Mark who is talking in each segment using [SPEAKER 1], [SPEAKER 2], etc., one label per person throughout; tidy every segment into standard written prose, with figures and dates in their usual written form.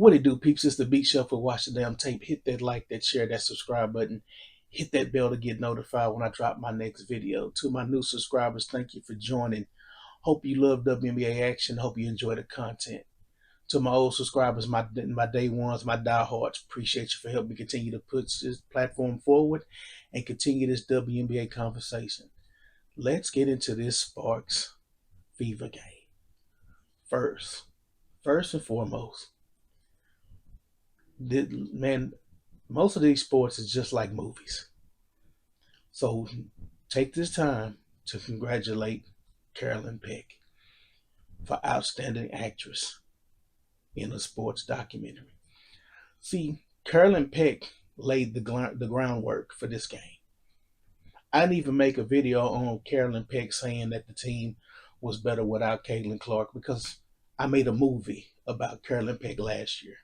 [SPEAKER 1] What it do, peeps? It's the Beat Shuffle. Watch the damn tape. Hit that like, that share, that subscribe button. Hit that bell to get notified when I drop my next video. To my new subscribers, thank you for joining. Hope you love WNBA action. Hope you enjoy the content. To my old subscribers, my day ones, my diehards, appreciate you for helping me continue to put this platform forward and continue this WNBA conversation. Let's get into this Sparks Fever game. First and foremost, man, most of these sports is just like movies. So take this time to congratulate Carolyn Peck for outstanding actress in a sports documentary. See, Carolyn Peck laid the groundwork for this game. I didn't even make a video on Carolyn Peck saying that the team was better without Caitlin Clark because I made a movie about Carolyn Peck last year.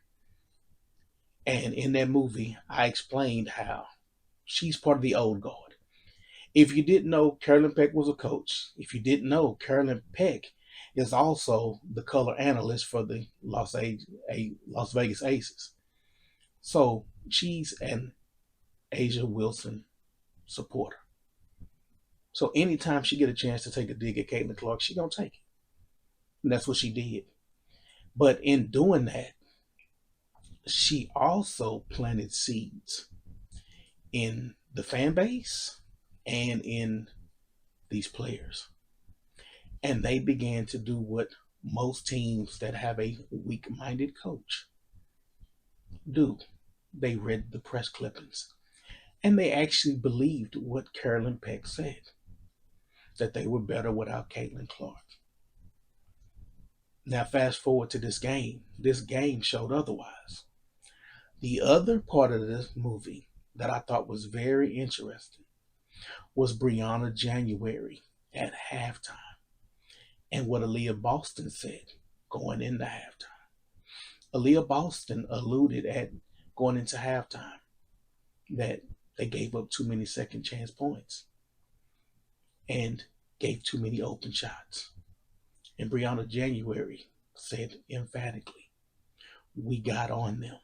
[SPEAKER 1] And in that movie, I explained how she's part of the old guard. If you didn't know, Carolyn Peck was a coach. If you didn't know, Carolyn Peck is also the color analyst for the Las Vegas Aces. So she's an A'ja Wilson supporter. So anytime she get a chance to take a dig at Caitlin Clark, she gonna take it. And that's what she did. But in doing that, she also planted seeds in the fan base and in these players. And they began to do what most teams that have a weak-minded coach do. They read the press clippings. And they actually believed what Carolyn Peck said, that they were better without Caitlin Clark. Now fast forward to this game. This game showed otherwise. The other part of this movie that I thought was very interesting was Breonna January at halftime and what Aaliyah Boston said going into halftime. Aaliyah Boston alluded at going into halftime that they gave up too many second chance points and gave too many open shots. And Breonna January said emphatically, we got on them.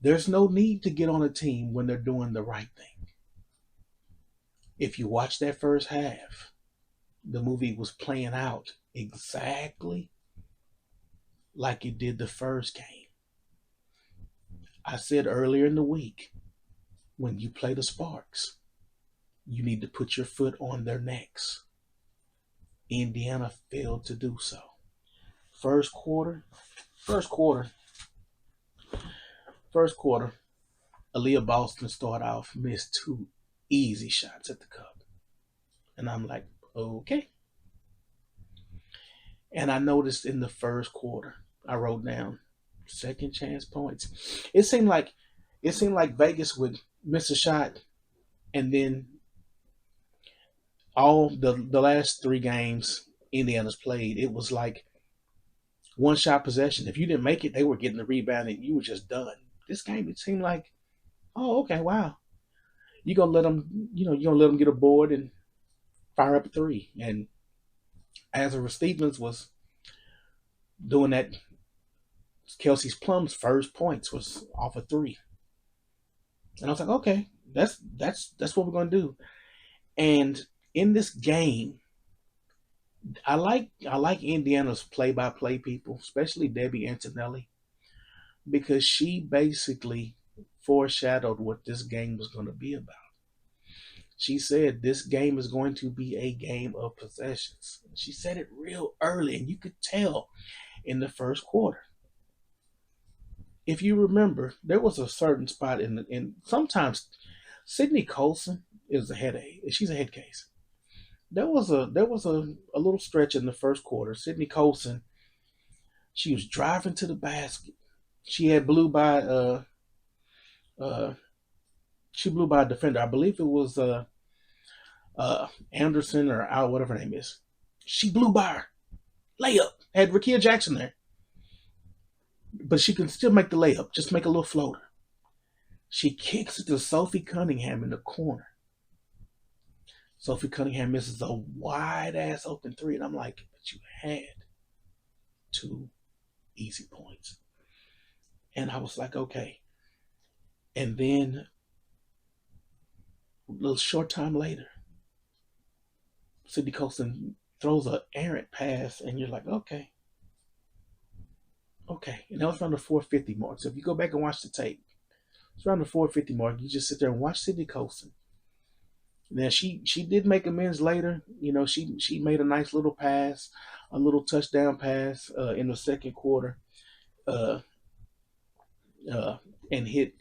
[SPEAKER 1] There's no need to get on a team when they're doing the right thing. If you watch that first half, the movie was playing out exactly like it did the first game. I said earlier in the week, when you play the Sparks, you need to put your foot on their necks. Indiana failed to do so. First quarter, Aaliyah Boston started off, missed 2 easy shots at the cup. And I'm like, okay. And I noticed in the first quarter, I wrote down second chance points. It seemed like Vegas would miss a shot, and then all the last 3 games Indiana's played, it was like one shot possession. If you didn't make it, they were getting the rebound and you were just done. This game, it seemed like, oh, okay, wow. You're gonna let them get a board and fire up a 3. And Azura Stevens was doing that. Kelsey Plum's first points was off a 3. And I was like, okay, that's what we're gonna do. And in this game, I like Indiana's play-by-play people, especially Debbie Antonelli, because she basically foreshadowed what this game was going to be about. She said this game is going to be a game of possessions. She said it real early, and you could tell in the first quarter. If you remember, there was a certain spot in sometimes Sydney Colson is a headache. She's a head case. There was a little stretch in the first quarter. Sydney Colson, she was driving to the basket. She had blew by a defender. I believe it was Anderson or Al, whatever her name is. She blew by her. Layup. Had Rakia Jackson there. But she can still make the layup. Just make a little floater. She kicks it to Sophie Cunningham in the corner. Sophie Cunningham misses a wide-ass open 3. And I'm like, but you had 2 easy points. And I was like, okay. And then a little short time later, Sydney Colson throws an errant pass, and you're like, okay, okay. And that was around the 450 mark. So if you go back and watch the tape, it's around the 450 mark. You just sit there and watch Sydney Colson. Now she did make amends later. You know, she made a nice little pass, a little touchdown pass in the second quarter, uh, uh, and hit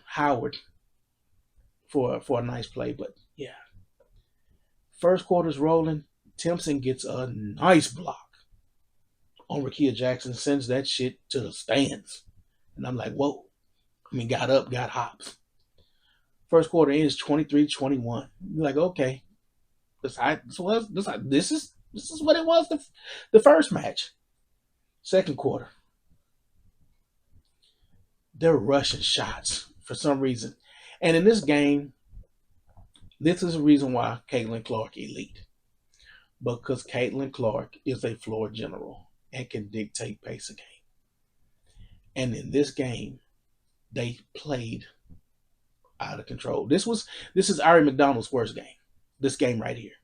[SPEAKER 1] Howard for a nice play. But yeah, first quarter's rolling. Timpson gets a nice block on Rakia Jackson, sends that shit to the stands, and I'm like, whoa. I mean, got up, got hops. First quarter ends 23-21. You're like, okay, this is what it was the first match. Second quarter, they're rushing shots for some reason. And in this game, this is the reason why Caitlin Clark elite. Because Caitlin Clark is a floor general and can dictate pace of game. And in this game, they played out of control. This is Ari McDonald's worst game. This game right here.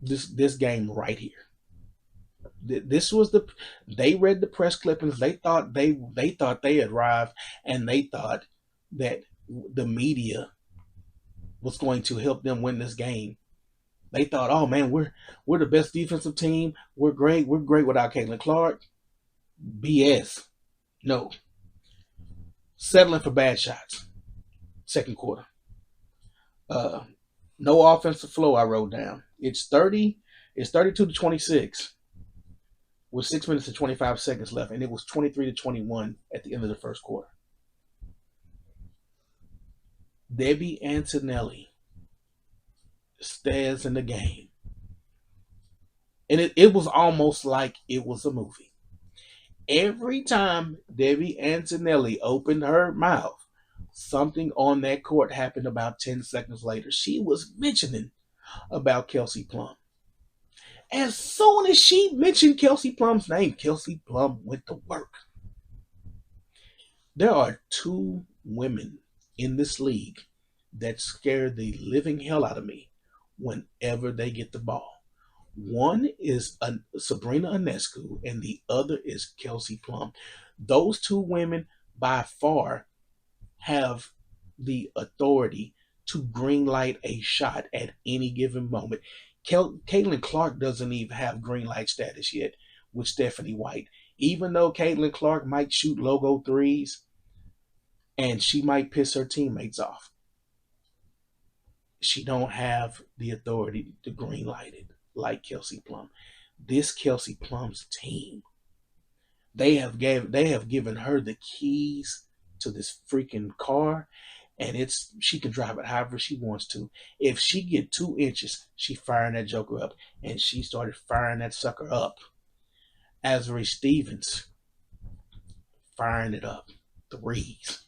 [SPEAKER 1] This game right here. This was they read the press clippings. They thought they had arrived, and they thought that the media was going to help them win this game. They thought, oh man, we're the best defensive team. We're great. We're great without Caitlin Clark. BS. No. Settling for bad shots. Second quarter. No offensive flow. I wrote down. It's 32-26 with 6 minutes and 25 seconds left, and it was 23-21 at the end of the first quarter. Debbie Antonelli stays in the game. And it was almost like it was a movie. Every time Debbie Antonelli opened her mouth, something on that court happened about 10 seconds later. She was mentioning about Kelsey Plum. As soon as she mentioned Kelsey Plum's name, Kelsey Plum went to work. There are two women in this league that scare the living hell out of me whenever they get the ball. One is Sabrina Ionescu, and the other is Kelsey Plum. Those two women by far have the authority to green light a shot at any given moment. Caitlin Clark doesn't even have green light status yet with Stephanie White. Even though Caitlin Clark might shoot logo threes and she might piss her teammates off, she don't have the authority to green light it like Kelsey Plum. This Kelsey Plum's team, they have given her the keys to this freaking car, and she can drive it however she wants to. If she get 2 inches, she firing that joker up, and she started firing that sucker up. Azura Stevens firing it up, threes.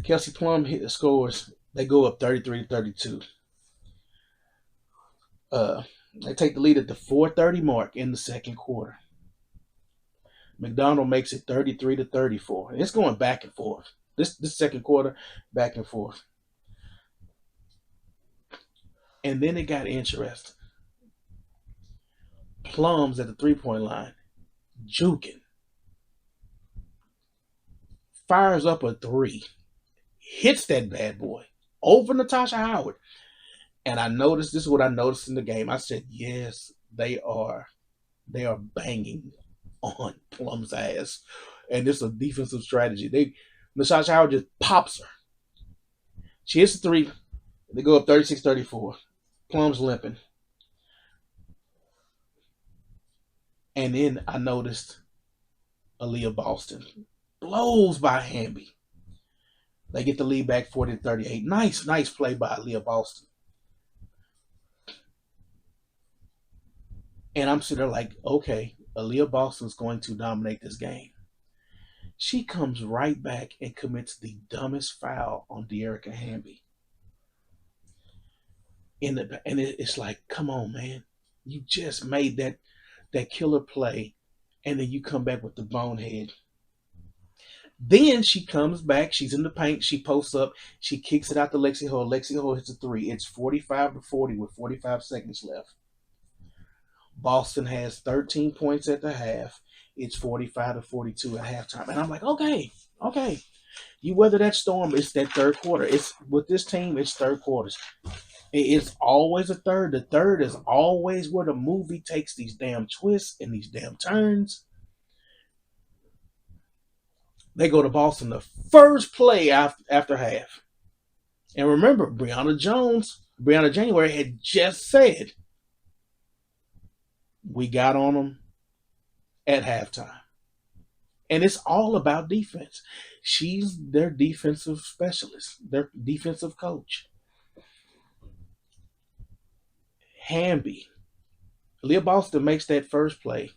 [SPEAKER 1] Kelsey Plum hit the scores. They go up 33-32. They take the lead at the 4:30 mark in the second quarter. McDonald makes it 33-34. It's going back and forth. This second quarter, back and forth. And then it got interesting. Plum's at the 3-point line, juking. Fires up a three. Hits that bad boy over Natasha Howard. And this is what I noticed in the game. I said, yes, they are banging on Plum's ass. And this is a defensive strategy. Natasha Howard just pops her. She hits the three. They go up 36-34. Plum's limping. And then I noticed Aaliyah Boston blows by Hamby. They get the lead back 40-38. Nice play by Aaliyah Boston. And I'm sitting there like, okay, Aaliyah Boston's going to dominate this game. She comes right back and commits the dumbest foul on De'Erica Hamby. And it's like, come on, man. You just made that. that killer play, and then you come back with the bonehead. Then she comes back. She's in the paint. She posts up. She kicks it out to Lexi Hull. Lexi Hull hits a three. It's 45-40 with 45 seconds left. Boston has 13 points at the half. It's 45-42 at halftime. And I'm like, okay. You weather that storm. It's that third quarter. It's with this team, it's third quarters. It's always a third. The third is always where the movie takes these damn twists and these damn turns. They go to Boston the first play after half. And remember, Brianna January had just said, we got on them at halftime. And it's all about defense. She's their defensive specialist, their defensive coach. Hamby. Leah Boston makes that first play.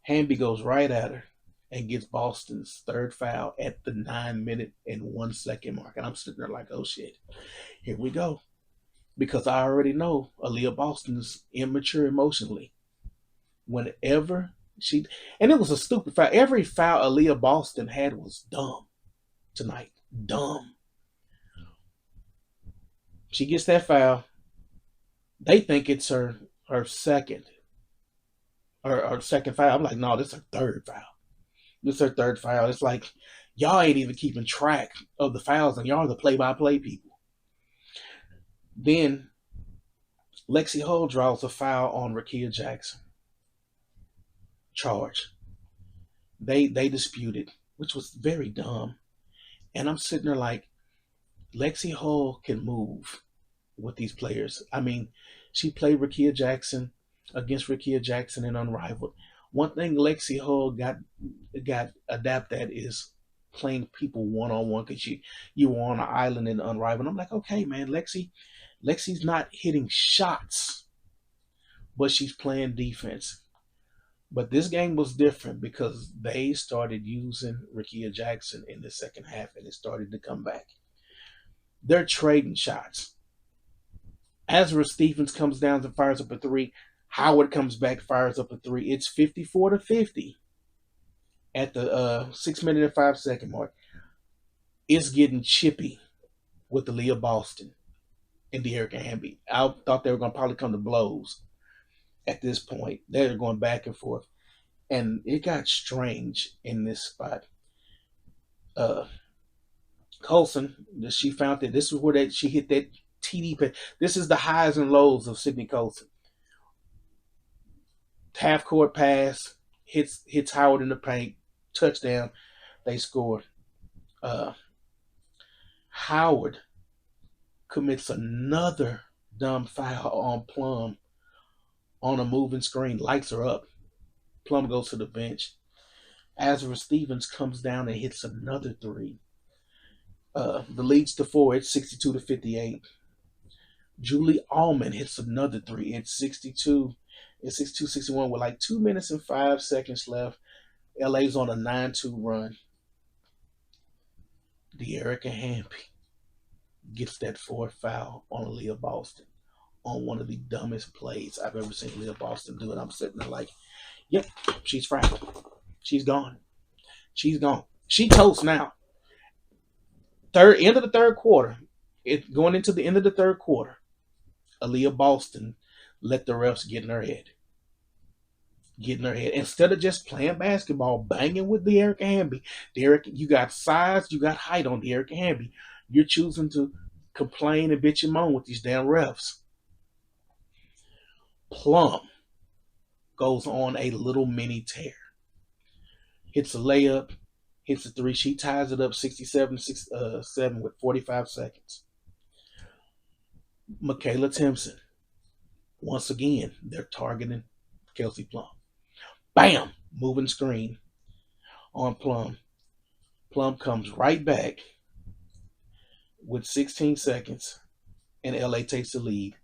[SPEAKER 1] Hamby goes right at her and gets Boston's third foul at the 9-minute and 1 second mark. And I'm sitting there like, oh shit, here we go. Because I already know Aaliyah Boston is immature emotionally. Whenever and it was a stupid foul. Every foul Aaliyah Boston had was dumb tonight. Dumb. She gets that foul. They think it's her second. Her second foul. I'm like, no, this is her third foul. This is her third foul. It's like, y'all ain't even keeping track of the fouls, and y'all are the play-by-play people. Then Lexi Hull draws a foul on Rakia Jackson. Charge. They disputed, which was very dumb. And I'm sitting there like, Lexi Hull can move with these players. I mean, she played Rakia Jackson against Rakia Jackson in Unrivaled. One thing Lexi Hull got adapted at is playing people one-on-one, because you were on an island in Unrivaled. I'm like, okay, man, Lexi's not hitting shots, but she's playing defense. But this game was different because they started using Rakia Jackson in the second half, and it started to come back. They're trading shots. Azura Stevens comes down and fires up a three. Howard comes back, fires up a three. It's 54-50 at the 6-minute and 5 second mark. It's getting chippy with the Leah Boston and De'Erica Hamby. I thought they were going to probably come to blows at this point. They're going back and forth. And it got strange in this spot. Colson, she found that this is where she hit that TD pass. This is the highs and lows of Sydney Colson. Half court pass, hits Howard in the paint, touchdown, they scored. Howard commits another dumb foul on Plum on a moving screen, lights her up. Plum goes to the bench. Azura Stevens comes down and hits another three. The leads to 4. It's 62-58. Julie Allman hits another three. It's 62-61 with like 2 minutes and 5 seconds left. LA's on a 9-2 run. De'Erica Hamby gets that fourth foul on Leah Boston on one of the dumbest plays I've ever seen Leah Boston do. And I'm sitting there like, yep, she's fractured. She's gone. She's gone. She toast now. End of the third quarter. Going into the end of the third quarter, Aaliyah Boston let the refs get in her head. Instead of just playing basketball, banging with De'Erica Hamby. You got size, you got height on De'Erica Hamby. You're choosing to complain and bitch and moan with these damn refs. Plum goes on a little mini tear. Hits a layup, hits a three. She ties it up 67-7 with 45 seconds. Michaela Timpson. Once again, they're targeting Kelsey Plum. Bam! Moving screen on Plum. Plum comes right back with 16 seconds, and LA takes the lead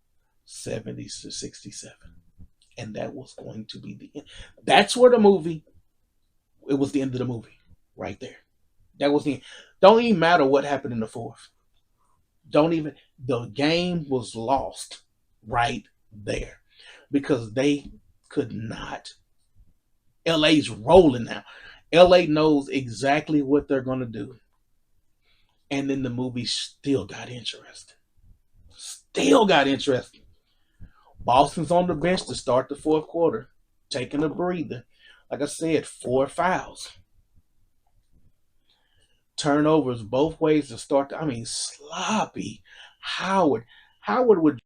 [SPEAKER 1] 70-67. And that was going to be the end. That's where it was the end of the movie right there. That was the end. Don't even matter what happened in the fourth. The game was lost right there because they could not. LA's rolling now. LA knows exactly what they're going to do. And then the movie still got interesting. Still got interesting. Boston's on the bench to start the fourth quarter, taking a breather. Like I said, 4 fouls. Turnovers both ways to start. I mean, sloppy. Howard. Howard would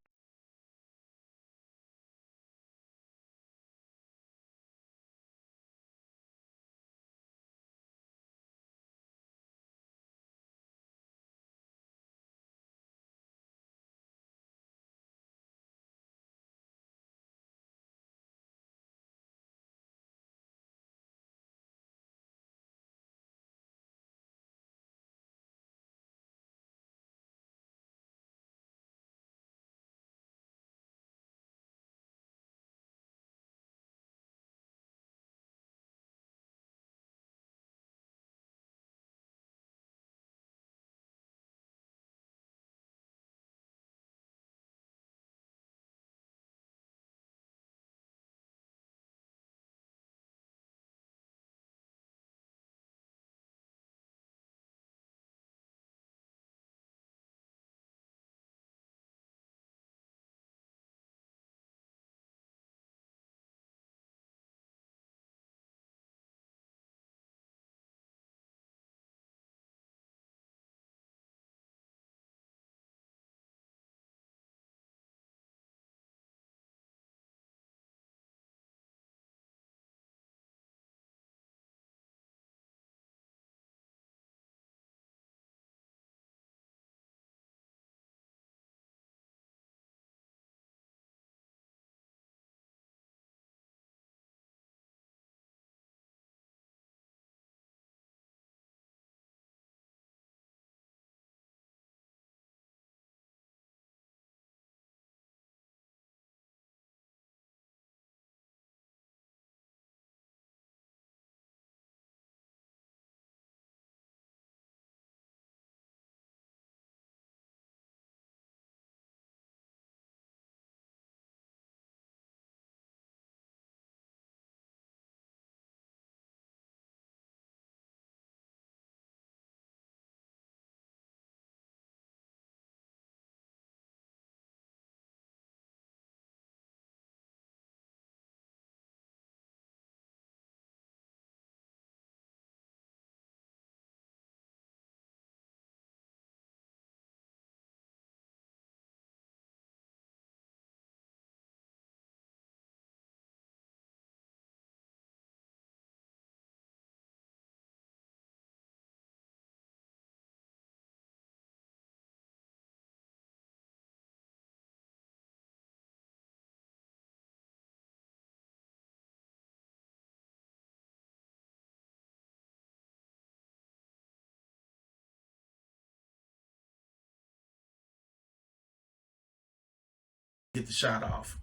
[SPEAKER 1] get the shot off.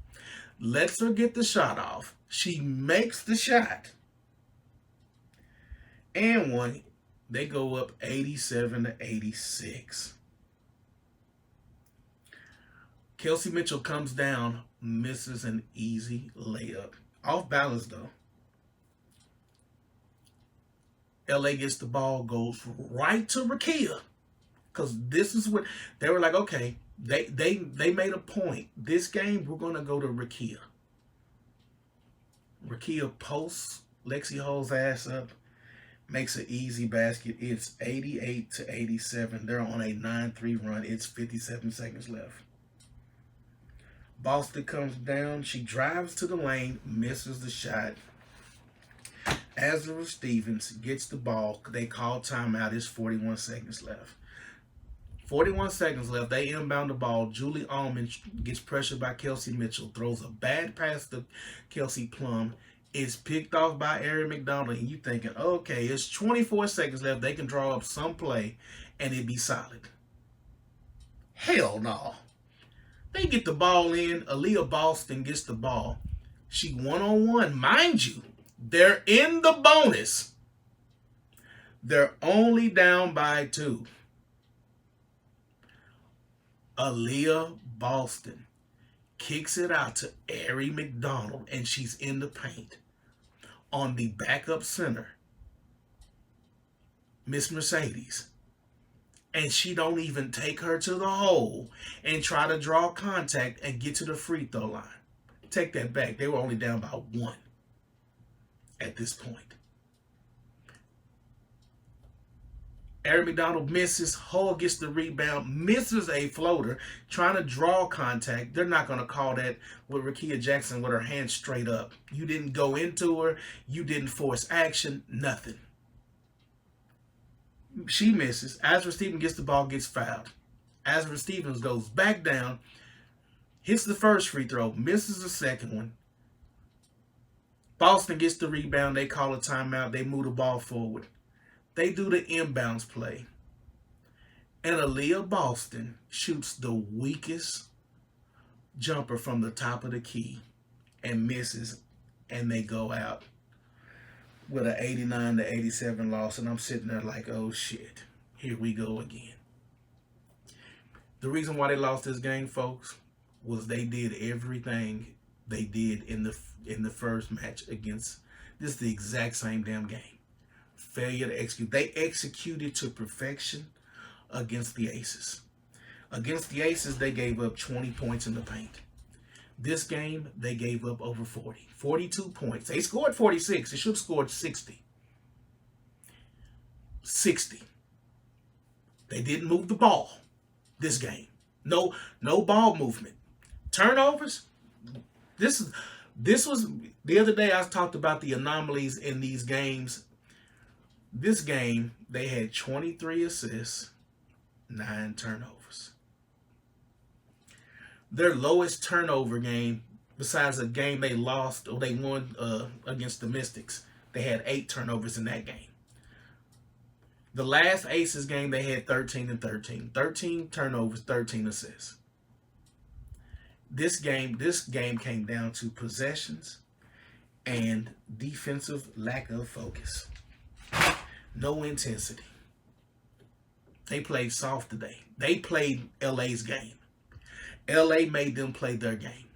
[SPEAKER 1] Lets her get the shot off. She makes the shot. And one, they go up 87-86. Kelsey Mitchell comes down, misses an easy layup. Off balance though. LA gets the ball, goes right to Rakia. Because this is what they were like, okay, they made a point. This game, we're gonna go to Rakia. Rakia posts, Lexi holds ass up, makes an easy basket. It's 88-87. They're on a 9-3 run. It's 57 seconds left. Boston comes down. She drives to the lane, misses the shot. Azura Stevens gets the ball. They call timeout. It's 41 seconds left. 41 seconds left. They inbound the ball. Julie Allman gets pressured by Kelsey Mitchell. Throws a bad pass to Kelsey Plum. It's picked off by Aaron McDonald. And you thinking, okay, it's 24 seconds left. They can draw up some play and it'd be solid. Hell no. They get the ball in. Aaliyah Boston gets the ball. She one-on-one. Mind you, they're in the bonus. They're only down by 2. Aaliyah Boston kicks it out to Ari McDonald, and she's in the paint on the backup center, Miss Mercedes. And she don't even take her to the hole and try to draw contact and get to the free throw line. Take that back. They were only down by 1 at this point. Ari McDonald misses. Hall gets the rebound, misses a floater, trying to draw contact. They're not going to call that with Rakia Jackson with her hand straight up. You didn't go into her. You didn't force action. Nothing. She misses. Azura Stevens gets the ball, gets fouled. Azura Stevens goes back down, hits the first free throw, misses the second one. Boston gets the rebound. They call a timeout. They move the ball forward. They do the inbounds play. And Aaliyah Boston shoots the weakest jumper from the top of the key and misses, and they go out with an 89-87 loss. And I'm sitting there like, oh shit, here we go again. The reason why they lost this game, folks, was they did everything they did in the first match against. This is the exact same damn game. Failure to execute. They executed to perfection against the Aces. Against the Aces, they gave up 20 points in the paint. This game, they gave up over 40. 42 points. They scored 46. They should have scored 60. 60. They didn't move the ball this game. No ball movement. Turnovers. This was the other day I talked about the anomalies in these games. This game, they had 23 assists, 9 turnovers. Their lowest turnover game, besides a game they lost or they won against the Mystics, they had 8 turnovers in that game. The last Aces game, they had 13 and 13. 13 turnovers, 13 assists. This game came down to possessions and defensive lack of focus. No intensity. They played soft today. They played LA's game. LA made them play their game.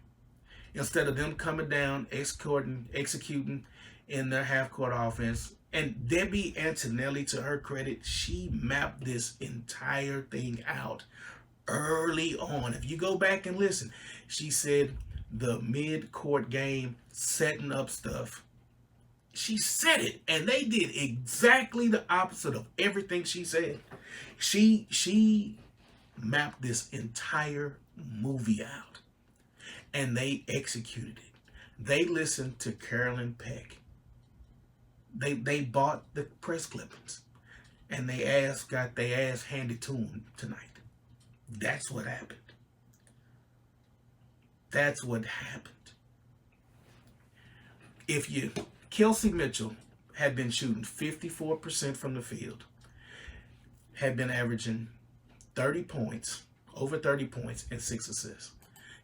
[SPEAKER 1] Instead of them coming down, executing in their half-court offense. And Debbie Antonelli, to her credit, she mapped this entire thing out early on. If you go back and listen, she said the mid-court game, setting up stuff. She said it, and they did exactly the opposite of everything she said. She mapped this entire movie out, and they executed it. They listened to Carolyn Peck. They bought the press clippings, and got their ass handed to them tonight. That's what happened. That's what happened. Kelsey Mitchell had been shooting 54% from the field, had been averaging 30 points, over 30 points, and 6 assists.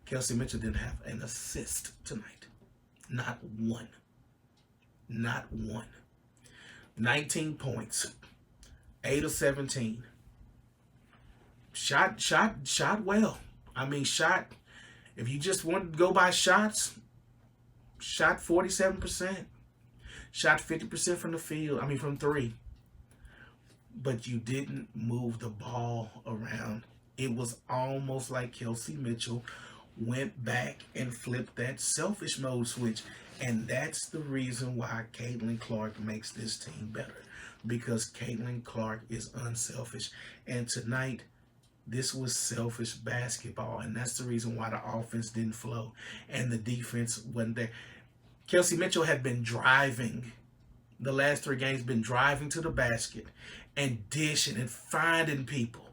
[SPEAKER 1] Kelsey Mitchell didn't have an assist tonight. Not one. Not one. 19 points, 8 of 17. Shot well. I mean, if you just want to go by shots, shot 47%. Shot 50% from the field, from 3. But you didn't move the ball around. It was almost like Kelsey Mitchell went back and flipped that selfish mode switch. And that's the reason why Caitlin Clark makes this team better. Because Caitlin Clark is unselfish. And tonight, this was selfish basketball. And that's the reason why the offense didn't flow. And the defense wasn't there. Kelsey Mitchell had been driving. The last 3 games, been driving to the basket and dishing and finding people.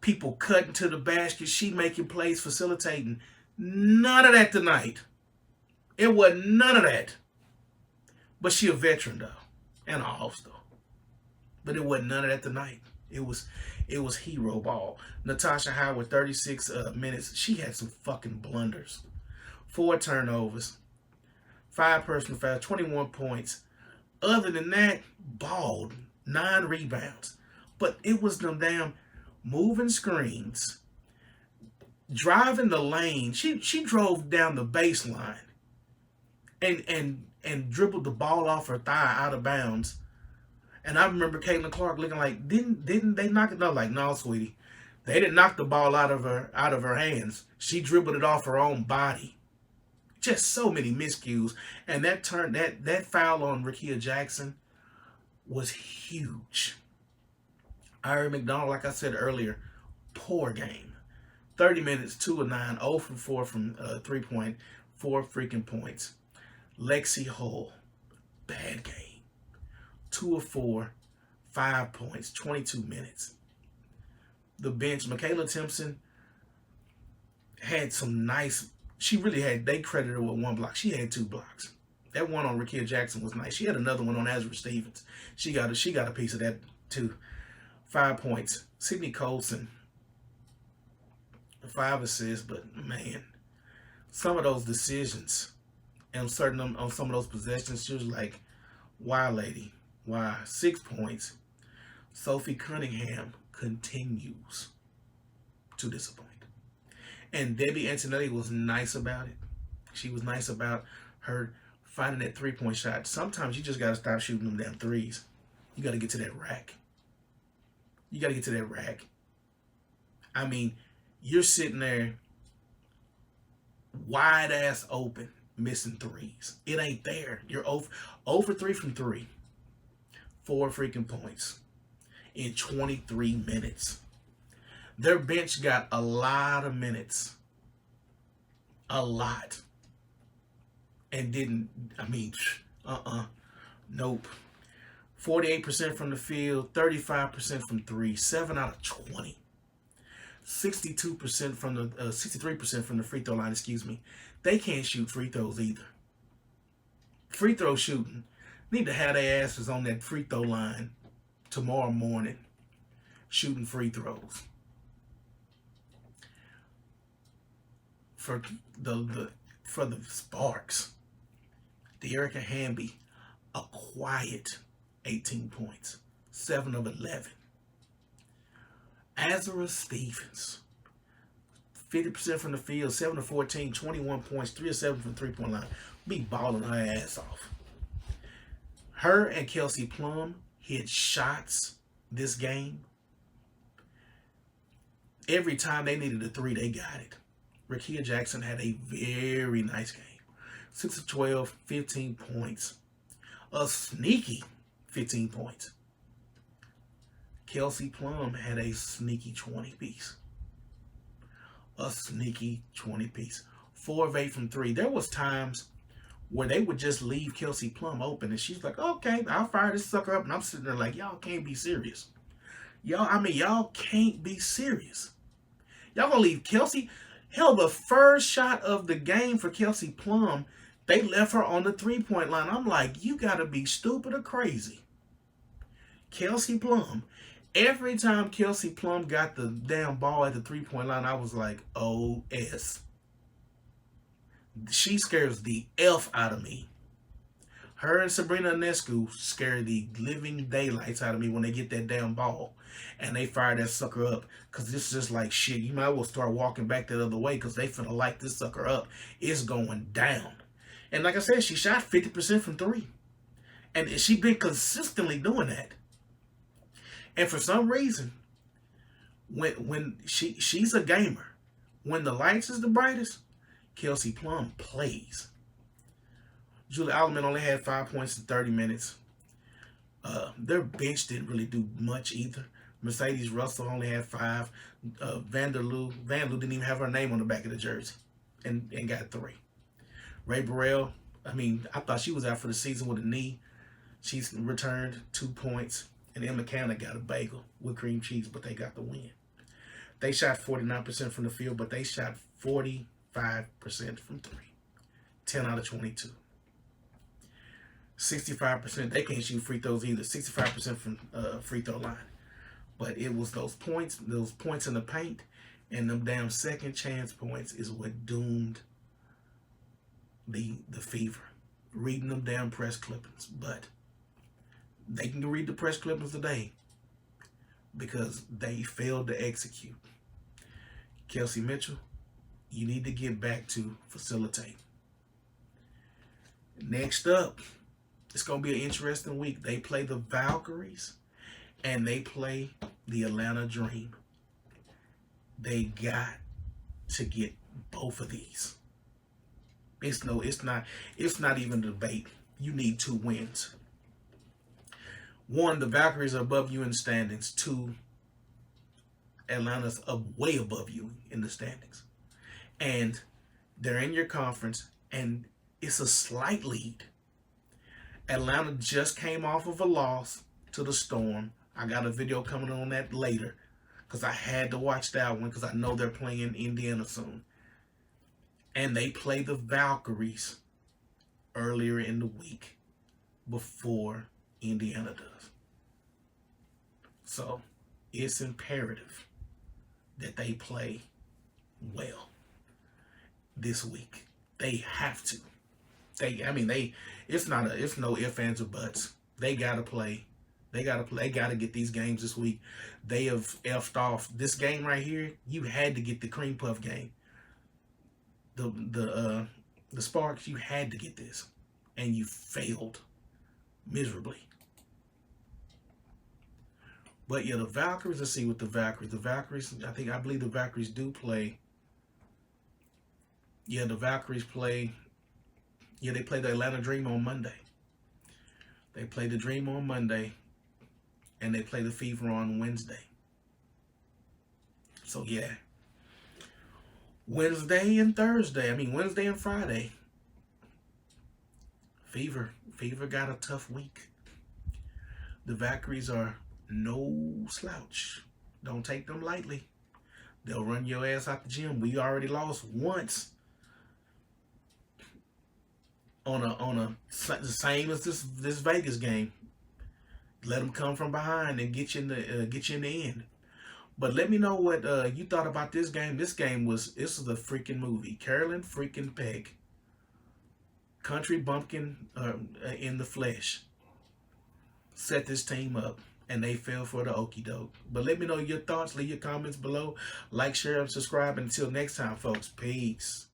[SPEAKER 1] People cutting to the basket. She making plays, facilitating. None of that tonight. It wasn't none of that. But she a veteran, though. And an all-star. But it wasn't none of that tonight. It was hero ball. Natasha Howard, 36 minutes. She had some fucking blunders. 4 turnovers. 5 personal fouls. 21 points. Other than that, balled. 9 rebounds. But it was them damn moving screens. driving the lane. She drove down the baseline and dribbled the ball off her thigh out of bounds. And I remember Caitlin Clark looking like, didn't they knock it? No, like, no, sweetie, they didn't knock the ball out of her hands. She dribbled it off her own body. Just so many miscues, and that foul on Rickea Jackson was huge. Irie McDonald, like I said earlier, poor game. 30 minutes, 2 of 9, 0 for 4 from 3-point, 4 freaking points. Lexi Hull, bad game. 2 of 4, 5 points, 22 minutes. The bench, Michaela Timpson had some nice, she really had, they credited her with 1 block. She had 2 blocks. That one on Rickea Jackson was nice. She had another one on Azura Stevens. She got a piece of that too. 5 points. Sydney Colson, 5 assists, but man, some of those decisions and on some of those possessions, she was like, why, lady? Why? 6 points. Sophie Cunningham continues to disappoint. And Debbie Antonetti was nice about it. She was nice about her finding that 3-point shot. Sometimes you just got to stop shooting them damn threes. You got to get to that rack. You got to get to that rack. I mean, you're sitting there wide ass open, missing threes. It ain't there. You're 0 for 3 from 3. 4 freaking points in 23 minutes. Their bench got a lot of minutes. A lot. And didn't, nope. 48% from the field, 35% from 3, 7 out of 20. 63% from the free throw line, excuse me. They can't shoot free throws either. Free throw shooting. Need to have their asses on that free throw line tomorrow morning shooting free throws. For the Sparks, De'Erica Hamby, a quiet 18 points, 7 of 11. Azura Stevens, 50% from the field, 7 of 14, 21 points, 3 of 7 from the 3-point line. Be balling her ass off. Her and Kelsey Plum hit shots this game. Every time they needed a 3, they got it. Rickea Jackson had a very nice game. 6 of 12, 15 points. A sneaky 15 points. Kelsey Plum had a sneaky 20-piece. A sneaky 20-piece. 4 of 8 from 3. There was times where they would just leave Kelsey Plum open, and she's like, okay, I'll fire this sucker up. And I'm sitting there like, y'all can't be serious. Y'all can't be serious. Y'all gonna leave Kelsey? Hell, the first shot of the game for Kelsey Plum, they left her on the 3-point line. I'm like, you gotta be stupid or crazy. Kelsey Plum, every time Kelsey Plum got the damn ball at the 3-point line, I was like, OS. She scares the F out of me. Her and Sabrina Ionescu scare the living daylights out of me when they get that damn ball and they fire that sucker up. Because this is just like, shit, you might as well start walking back the other way because they finna light this sucker up. It's going down. And like I said, she shot 50% from 3. And she been consistently doing that. And for some reason, when she's a gamer, when the lights is the brightest, Kelsey Plum plays. Julie Alderman only had 5 points in 30 minutes. Their bench didn't really do much either. Mercedes Russell only had 5. Vanderloo didn't even have her name on the back of the jersey and got 3. Ray Burrell, I thought she was out for the season with a knee. She's returned 2 points. And Emma Canna got a bagel with cream cheese, but they got the win. They shot 49% from the field, but they shot 45% from 3. 10 out of 22. 65%. They can't shoot free throws either. 65% from free throw line. But it was those points in the paint, and them damn second chance points is what doomed the Fever. Reading them damn press clippings. But they can read the press clippings today because they failed to execute. Kelsey Mitchell, You need to get back to facilitate. Next up, it's going to be an interesting week. They play the Valkyries and they play the Atlanta Dream. They got to get both of these. It's not even a debate. You need 2 wins. 1, the Valkyries are above you in the standings. 2, Atlanta's up way above you in the standings. And they're in your conference, and it's a slight lead. Atlanta just came off of a loss to the Storm. I got a video coming on that later because I had to watch that one because I know they're playing Indiana soon. And they play the Valkyries earlier in the week before Indiana does. So it's imperative that they play well this week. They have to. It's no ifs, ands, or buts. They gotta play. They gotta get these games this week. They have effed off. This game right here, you had to get the cream puff game. The Sparks, you had to get this. And you failed miserably. But yeah, the Valkyries, let's see what the Valkyries, I believe the Valkyries do play. Yeah, the Valkyries play. Yeah, they play the Atlanta Dream on Monday. They play the Dream on Monday, and they play the Fever on Wednesday. So yeah, Wednesday and Friday, Fever got a tough week. The Valkyries are no slouch. Don't take them lightly. They'll run your ass out the gym. We already lost once. On the same as this Vegas game. Let them come from behind and get you in the end. But let me know what you thought about this game. This was a freaking movie. Carolyn freaking Peck, country bumpkin in the flesh, set this team up, and they fell for the okie doke. But let me know your thoughts. Leave your comments below. Like, share, and subscribe. Until next time, folks. Peace.